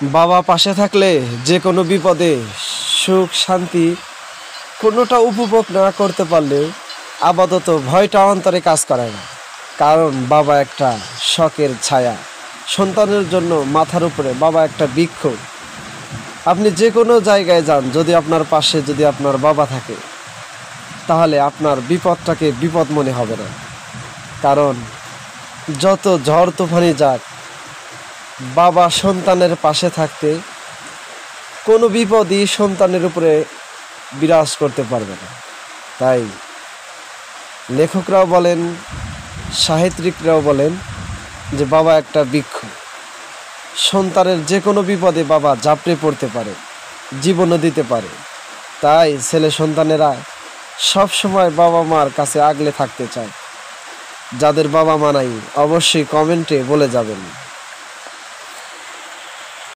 বাবা পাশে থাকলে যে কোনো বিপদে সুখ শান্তি কোনোটা উপভোগ না করতে পারলেও আপাতত ভয়টা অন্তরে কাজ করে না। কারণ বাবা একটা শখের ছায়া, সন্তানের জন্য মাথার উপরে বাবা একটা বৃক্ষ। আপনি যে কোনো জায়গায় যান, যদি আপনার পাশে যদি আপনার বাবা থাকে, তাহলে আপনার বিপদটাকে বিপদ মনে হবে না। কারণ যত ঝড় তুফানি যাক, বাবা সন্তানের পাশে থাকতে কোনো বিপদই সন্তানের উপরে বিরাজ করতে পারবে না। তাই লেখকরাও বলেন, সাহিত্যিকরাও বলেন যে বাবা একটা বৃক্ষ। সন্তানের যে কোনো বিপদে বাবা ঝাঁপড়ে পড়তে পারে, জীবনও দিতে পারে। তাই ছেলে সন্তানেরা সব সময় বাবা মার কাছে আগলে থাকতে চায়। যাদের বাবা মা নাই অবশ্যই কমেন্টে বলে যাবেন।